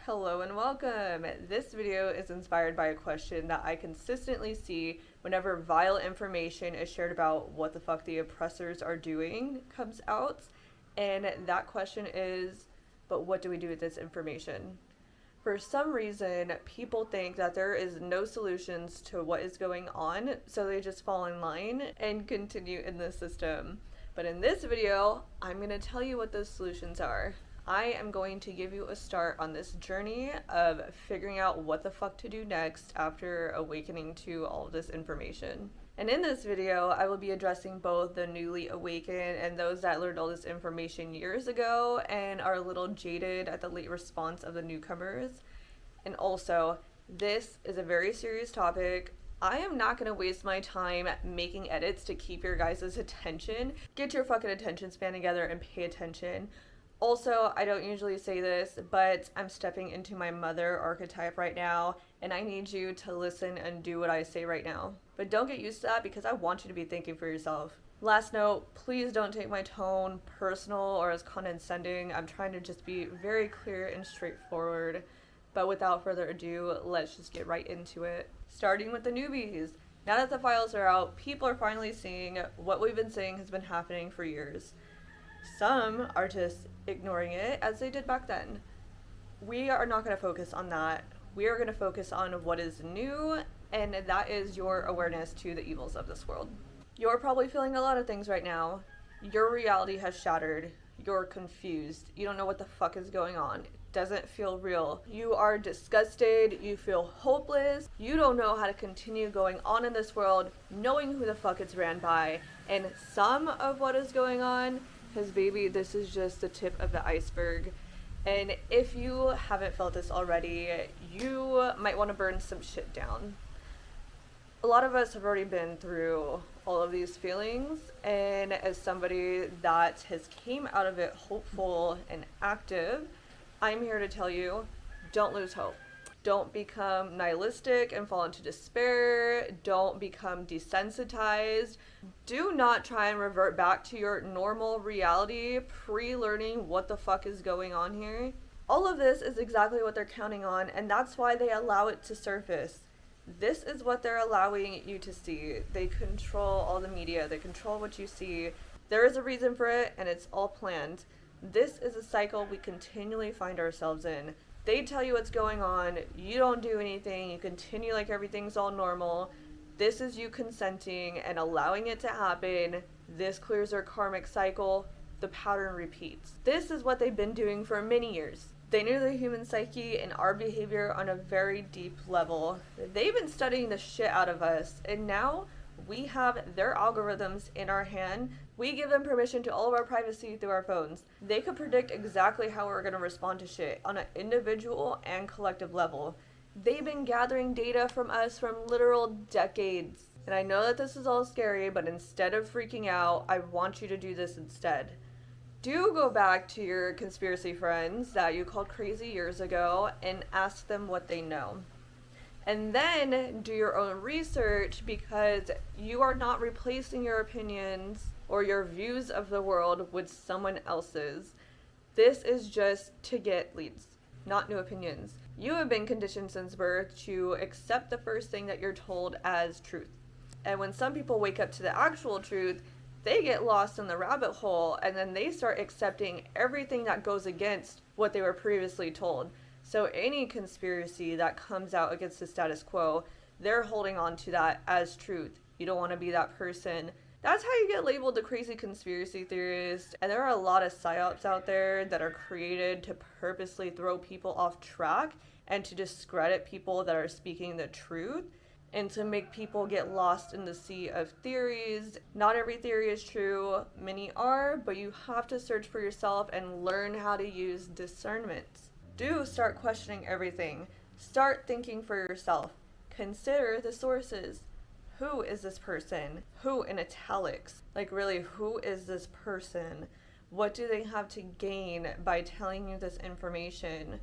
Hello and welcome. This video is inspired by a question that I consistently see whenever vile information is shared about what the fuck the oppressors are doing comes out. And that question is, but what do we do with this information? For some reason, people think that there is no solutions to what is going on, so they just fall in line and continue in the system. But in this video, I'm going to tell you what those solutions are. I am going to give you a start on this journey of figuring out what the fuck to do next after awakening to all of this information. And in this video, I will be addressing both the newly awakened and those that learned all this information years ago and are a little jaded at the late response of the newcomers. And also, this is a very serious topic. I am not going to waste my time making edits to keep your guys' attention. Get your fucking attention span together and pay attention. Also, I don't usually say this, but I'm stepping into my mother archetype right now, and I need you to listen and do what I say right now. But don't get used to that because I want you to be thinking for yourself. Last note, please don't take my tone personal or as condescending. I'm trying to just be very clear and straightforward. But without further ado, let's just get right into it. Starting with the newbies. Now that the files are out, people are finally seeing what we've been saying has been happening for years. Some are just ignoring it as they did back then. We are not going to focus on that. We are going to focus on what is new, and that is your awareness to the evils of this world. You're probably feeling a lot of things right now. Your reality has shattered. You're confused. You don't know what the fuck is going on. It doesn't feel real. You are disgusted. You feel hopeless. You don't know how to continue going on in this world, knowing who the fuck it's ran by. And some of what is going on, because baby, this is just the tip of the iceberg. And if you haven't felt this already, you might want to burn some shit down. A lot of us have already been through all of these feelings, and as somebody that has came out of it hopeful and active, I'm here to tell you, don't lose hope. Don't become nihilistic and fall into despair. Don't become desensitized. Do not try and revert back to your normal reality pre-learning what the fuck is going on here. All of this is exactly what they're counting on, and that's why they allow it to surface. This is what they're allowing you to see. They control all the media. They control what you see. There is a reason for it, and it's all planned. This is a cycle we continually find ourselves in. They tell you what's going on, you don't do anything, you continue like everything's all normal. This is you consenting and allowing it to happen. This clears their karmic cycle. The pattern repeats. This is what they've been doing for many years. They knew the human psyche and our behavior on a very deep level. They've been studying the shit out of us, and now we have their algorithms in our hand. We give them permission to all of our privacy through our phones. They could predict exactly how we're going to respond to shit on an individual and collective level. They've been gathering data from us from literal decades. And I know that this is all scary, but instead of freaking out, I want you to do this instead. Do go back to your conspiracy friends that you called crazy years ago and ask them what they know. And then do your own research, because you are not replacing your opinions or your views of the world with someone else's. This is just to get leads, not new opinions. You have been conditioned since birth to accept the first thing that you're told as truth. And when some people wake up to the actual truth, they get lost in the rabbit hole, and then they start accepting everything that goes against what they were previously told. So any conspiracy that comes out against the status quo, they're holding on to that as truth. You don't want to be that person. That's how you get labeled the crazy conspiracy theorist. And there are a lot of psyops out there that are created to purposely throw people off track and to discredit people that are speaking the truth and to make people get lost in the sea of theories. Not every theory is true. Many are, but you have to search for yourself and learn how to use discernment. Do start questioning everything. Start thinking for yourself. Consider the sources. Who is this person? Who in italics? Like really, who is this person? What do they have to gain by telling you this information?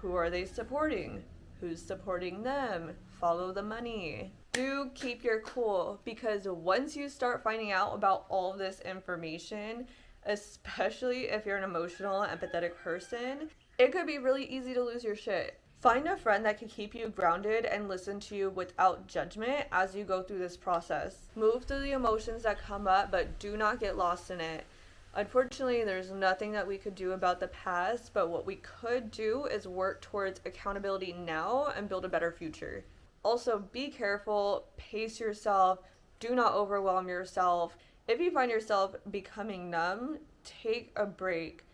Who are they supporting? Who's supporting them? Follow the money. Do keep your cool, because once you start finding out about all this information, especially if you're an emotional, empathetic person, It could be really easy to lose your shit. Find a friend that can keep you grounded and listen to you without judgment as you go through this process. Move through the emotions that come up, but do not get lost in it. Unfortunately, there's nothing that we could do about the past, but what we could do is work towards accountability now and build a better future. Also, be careful, pace yourself, do not overwhelm yourself. If you find yourself becoming numb, take a break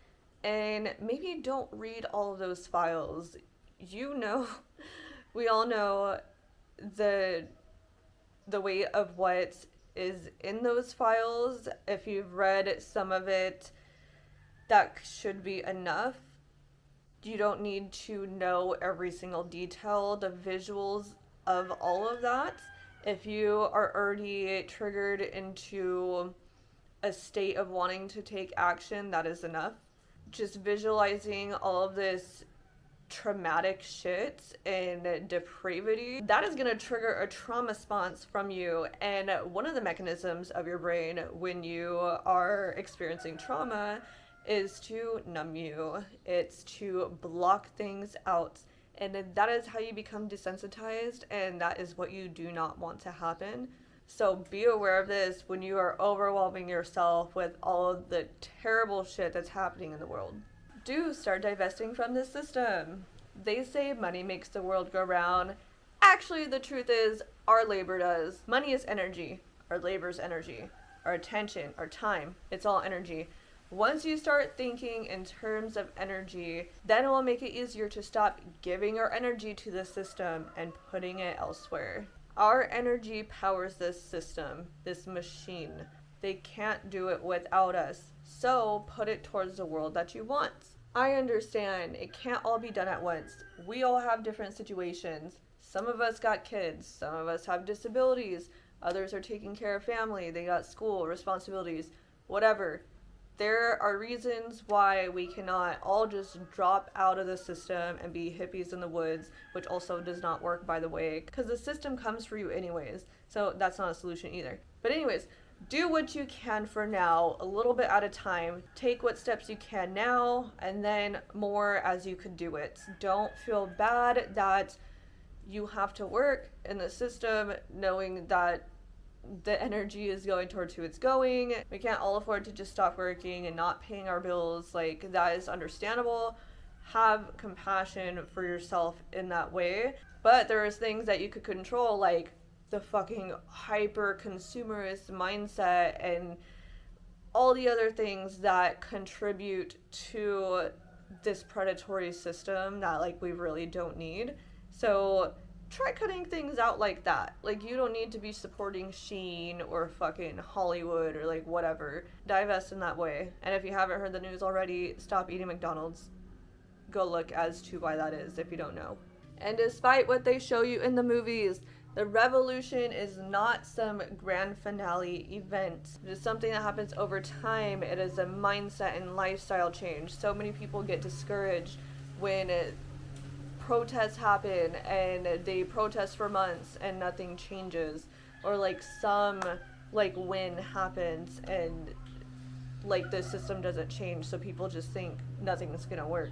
and maybe don't read all of those files. You know, we all know the weight of what is in those files. If you've read some of it, that should be enough. You don't need to know every single detail, the visuals of all of that. If you are already triggered into a state of wanting to take action, that is enough. Just visualizing all of this traumatic shit and depravity, that is going to trigger a trauma response from you. And one of the mechanisms of your brain when you are experiencing trauma is to numb you. It's to block things out. And that is how you become desensitized, and that is what you do not want to happen. So be aware of this when you are overwhelming yourself with all of the terrible shit that's happening in the world. Do start divesting from this system. They say money makes the world go round. Actually, the truth is, our labor does. Money is energy. Our labor is energy. Our attention, our time, it's all energy. Once you start thinking in terms of energy, then it will make it easier to stop giving our energy to the system and putting it elsewhere. Our energy powers this system, this machine. They can't do it without us. So put it towards the world that you want. I understand it can't all be done at once. We all have different situations. Some of us got kids, some of us have disabilities, others are taking care of family, they got school, responsibilities, whatever. There are reasons why we cannot all just drop out of the system and be hippies in the woods, which also does not work, by the way, because the system comes for you anyways, so that's not a solution either. But anyways, do what you can for now, a little bit at a time. Take what steps you can now, and then more as you could do it. Don't feel bad that you have to work in the system knowing that the energy is going towards who it's going. We can't all afford to just stop working and not paying our bills. Like, that is understandable. Have compassion for yourself in that way. But there is things that you could control, like the fucking hyper consumerist mindset and all the other things that contribute to this predatory system that, like, we really don't need. So try cutting things out like that. Like, you don't need to be supporting Shein or fucking Hollywood or like whatever. Divest in that way. And if you haven't heard the news already, stop eating McDonald's. Go look as to why that is if you don't know. And despite what they show you in the movies, the revolution is not some grand finale event. It is something that happens over time. It is a mindset and lifestyle change. So many people get discouraged when protests happen and they protest for months and nothing changes, or like some like win happens and like the system doesn't change, so people just think nothing's gonna work.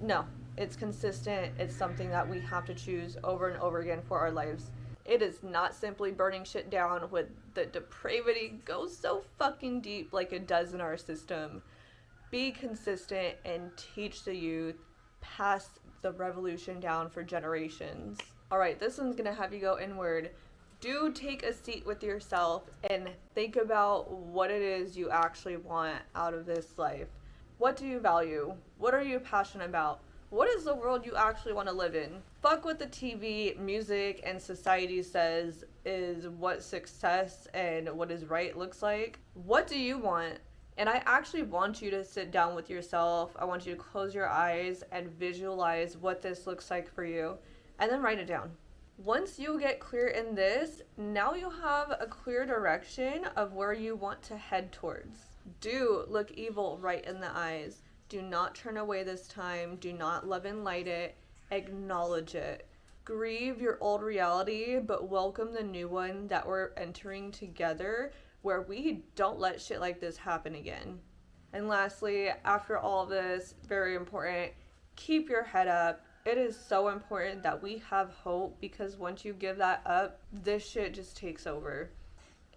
No, it's consistent. It's something that we have to choose over and over again for our lives. It is not simply burning shit down with the depravity goes so fucking deep like it does in our system. Be consistent and teach the youth. Pass the revolution down for generations. Alright, this one's gonna have you go inward. Do take a seat with yourself and think about what it is you actually want out of this life. What do you value? What are you passionate about? What is the world you actually want to live in? Fuck what the TV, music, and society says is what success and what is right looks like. What do you want? And I actually want you to sit down with yourself. I want you to close your eyes and visualize what this looks like for you, and then write it down. Once you get clear in this, now you have a clear direction of where you want to head towards. Do look evil right in the eyes. Do not turn away this time. Do not love and light it. Acknowledge it. Grieve your old reality, but welcome the new one that we're entering together, where we don't let shit like this happen again. And lastly, after all of this, very important, keep your head up. It is so important that we have hope, because once you give that up, this shit just takes over.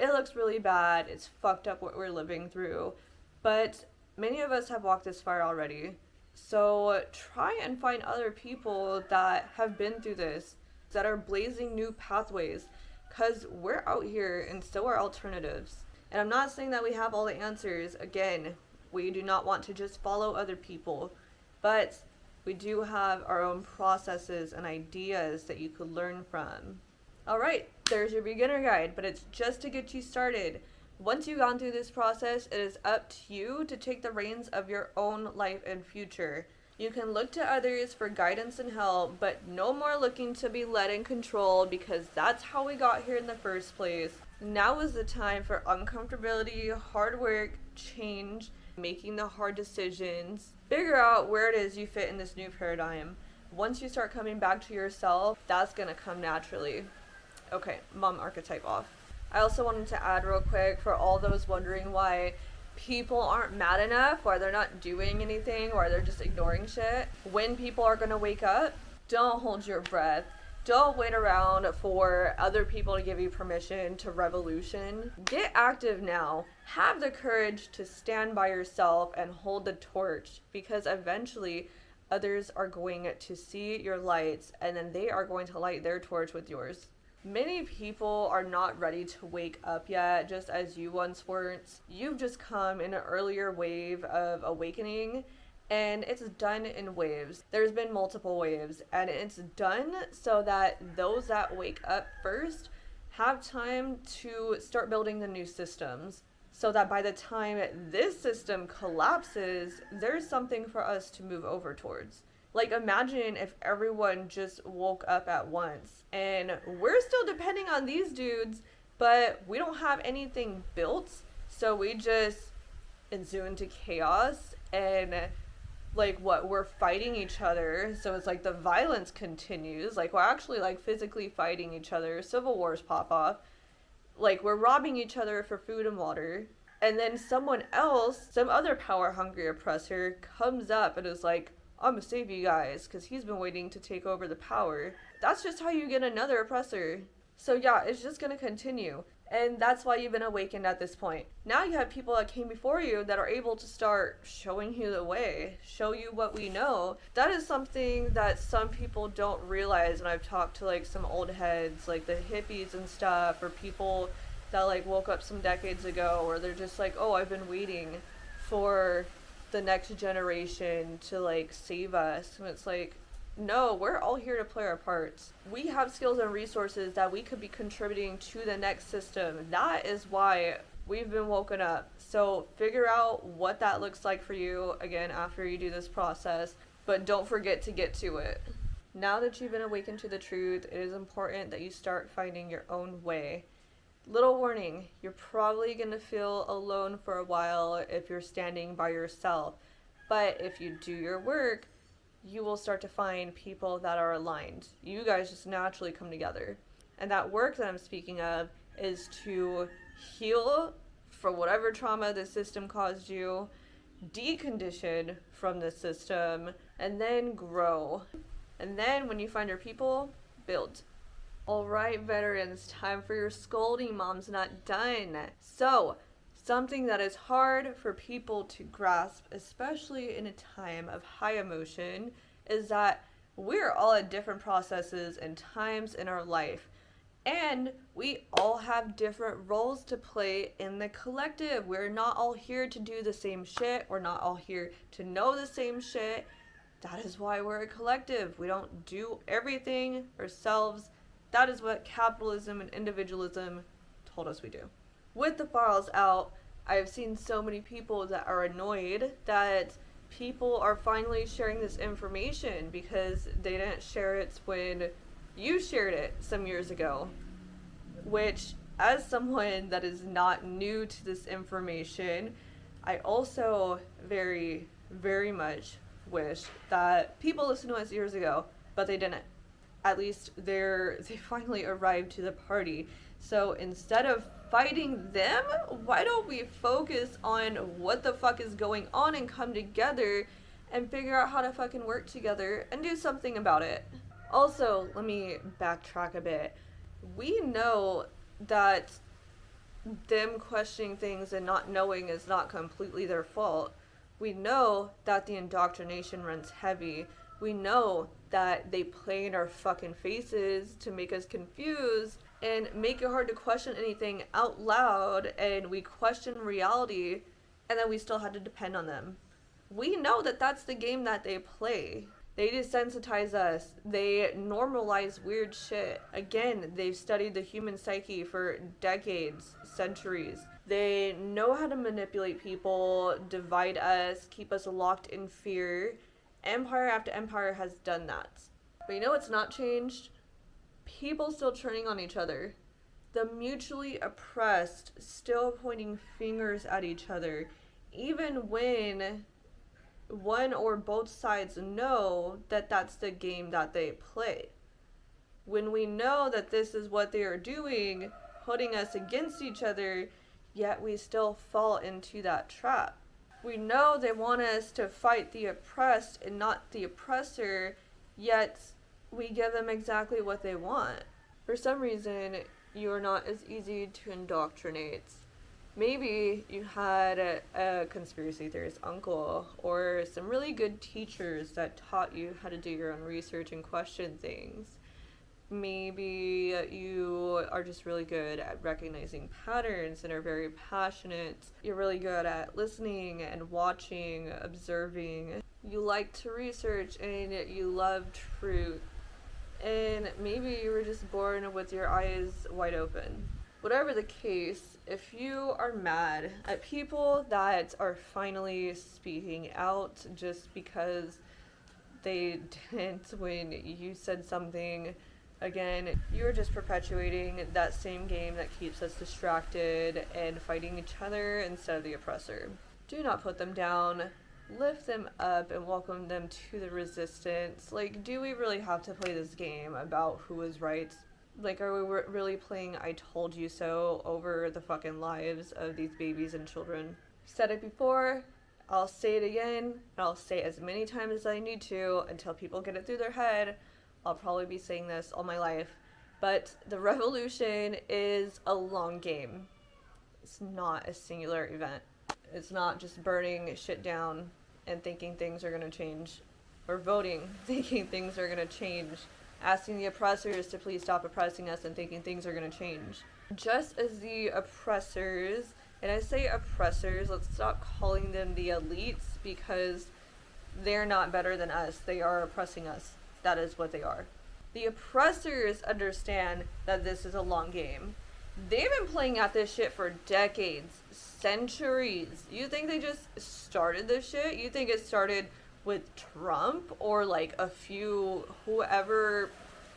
It looks really bad. It's fucked up what we're living through. But many of us have walked this far already. So try and find other people that have been through this, that are blazing new pathways, because we're out here and so are alternatives. And I'm not saying that we have all the answers. Again, we do not want to just follow other people, but we do have our own processes and ideas that you could learn from. Alright, there's your beginner guide, but it's just to get you started. Once you've gone through this process, it is up to you to take the reins of your own life and future. You can look to others for guidance and help, but no more looking to be led and controlled, because that's how we got here in the first place. Now is the time for uncomfortability, hard work, change, making the hard decisions. Figure out where it is you fit in this new paradigm. Once you start coming back to yourself, that's gonna come naturally. Okay, mom archetype off. I also wanted to add real quick, for all those wondering why people aren't mad enough, why they're not doing anything, why they're just ignoring shit. When people are gonna wake up, don't hold your breath. Don't wait around for other people to give you permission to revolution. Get active now. Have the courage to stand by yourself and hold the torch, because eventually others are going to see your lights, and then they are going to light their torch with yours. Many people are not ready to wake up yet, just as you once weren't. You've just come in an earlier wave of awakening, and it's done in waves. There's been multiple waves, and it's done so that those that wake up first have time to start building the new systems, so that by the time this system collapses, there's something for us to move over towards. Like, imagine if everyone just woke up at once, and we're still depending on these dudes, but we don't have anything built, so we just ensue into chaos, and like, what, we're fighting each other, so it's like the violence continues, like, we're actually like physically fighting each other, civil wars pop off, like, we're robbing each other for food and water, and then someone else, some other power-hungry oppressor, comes up and is like, I'm gonna save you guys, because he's been waiting to take over the power. That's just how you get another oppressor. So yeah, it's just gonna continue. And that's why you've been awakened at this point. Now you have people that came before you that are able to start showing you the way, show you what we know. That is something that some people don't realize. And I've talked to like some old heads, like the hippies and stuff, or people that like woke up some decades ago, or they're just like, oh, I've been waiting for the next generation to like save us. And it's like, no, we're all here to play our parts. We have skills and resources that we could be contributing to the next system. That is why we've been woken up. So figure out what that looks like for you, again, after you do this process, but don't forget to get to it. Now that you've been awakened to the truth, it is important that you start finding your own way. Little warning, you're probably going to feel alone for a while if you're standing by yourself. But if you do your work, you will start to find people that are aligned. You guys just naturally come together. And that work that I'm speaking of is to heal from whatever trauma the system caused you, decondition from the system, and then grow. And then when you find your people, build. Alright, veterans, time for your scolding. Mom's not done. So, something that is hard for people to grasp, especially in a time of high emotion, is that we're all at different processes and times in our life. And we all have different roles to play in the collective. We're not all here to do the same shit. We're not all here to know the same shit. That is why we're a collective. We don't do everything ourselves. That is what capitalism and individualism told us we do. With the files out, I have seen so many people that are annoyed that people are finally sharing this information because they didn't share it when you shared it some years ago. Which, as someone that is not new to this information, I also very, very much wish that people listened to us years ago, but they didn't. At least they finally arrived to the party. So instead of fighting them, why don't we focus on what the fuck is going on and come together and figure out how to fucking work together and do something about it. Also, let me backtrack a bit. We know that them questioning things and not knowing is not completely their fault. We know that the indoctrination runs heavy. We know that they play in our fucking faces to make us confused and make it hard to question anything out loud, and we question reality, and then we still had to depend on them. We know that that's the game that they play. They desensitize us. They normalize weird shit. Again, they've studied the human psyche for decades, centuries. They know how to manipulate people, divide us, keep us locked in fear. Empire after empire has done that. But you know what's not changed? People still turning on each other. The mutually oppressed still pointing fingers at each other, even when one or both sides know that that's the game that they play. When we know that this is what they are doing, putting us against each other, yet we still fall into that trap. We know they want us to fight the oppressed and not the oppressor, yet we give them exactly what they want. For some reason, you are not as easy to indoctrinate. Maybe you had a conspiracy theorist uncle or some really good teachers that taught you how to do your own research and question things. Maybe you are just really good at recognizing patterns and are very passionate. You're really good at listening and watching, observing. You like to research and you love truth. And maybe you were just born with your eyes wide open. Whatever the case, if you are mad at people that are finally speaking out just because they didn't when you said something, again, you're just perpetuating that same game that keeps us distracted and fighting each other instead of the oppressor. Do not put them down. Lift them up and welcome them to the resistance. Like, do we really have to play this game about who is right? Like, are we really playing I told you so over the fucking lives of these babies and children? Said it before, I'll say it again, and I'll say it as many times as I need to until people get it through their head. I'll probably be saying this all my life. But the revolution is a long game. It's not a singular event. It's not just burning shit down and thinking things are going to change. Or voting, thinking things are going to change. Asking the oppressors to please stop oppressing us and thinking things are going to change. Just as the oppressors, and I say oppressors, let's stop calling them the elites because they're not better than us. They are oppressing us. That is what they are. The oppressors understand that this is a long game. They've been playing at this shit for decades, centuries. You think they just started this shit? You think it started with Trump or like a few whoever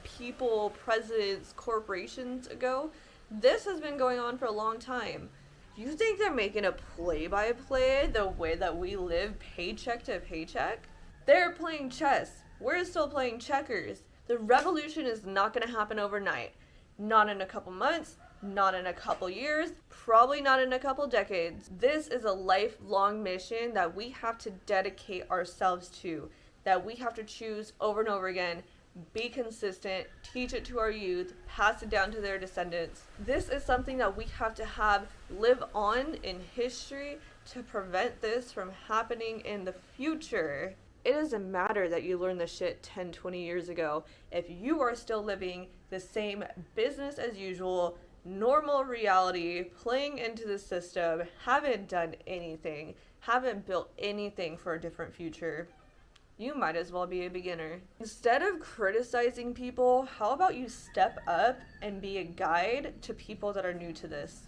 people, presidents, corporations ago? This has been going on for a long time. You think they're making a play-by-play the way that we live paycheck to paycheck? They're playing chess. We're still playing checkers. The revolution is not going to happen overnight. Not in a couple months, not in a couple years, probably not in a couple decades. This is a lifelong mission that we have to dedicate ourselves to, that we have to choose over and over again, be consistent, teach it to our youth, pass it down to their descendants. This is something that we have to have live on in history to prevent this from happening in the future. It doesn't matter that you learned this shit 10, 20 years ago. If you are still living the same business as usual, normal reality, playing into the system, haven't done anything, haven't built anything for a different future, you might as well be a beginner. Instead of criticizing people, how about you step up and be a guide to people that are new to this?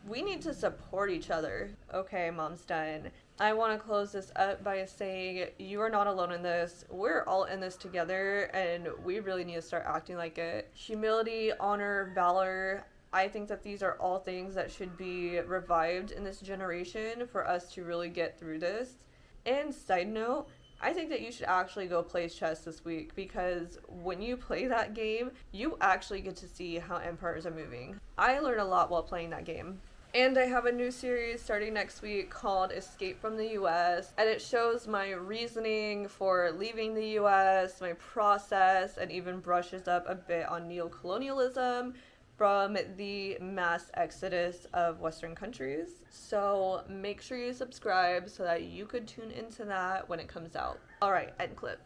We need to support each other. Okay, mom's done. I want to close this up by saying you are not alone in this. We're all in this together, and we really need to start acting like it. Humility, honor, valor. I think that these are all things that should be revived in this generation for us to really get through this. And side note, I think that you should actually go play chess this week, because when you play that game, you actually get to see how empires are moving. I learned a lot while playing that game. And I have a new series starting next week called Escape from the US, and it shows my reasoning for leaving the US, my process, and even brushes up a bit on neocolonialism from the mass exodus of Western countries. So make sure you subscribe so that you could tune into that when it comes out. Alright, end clip.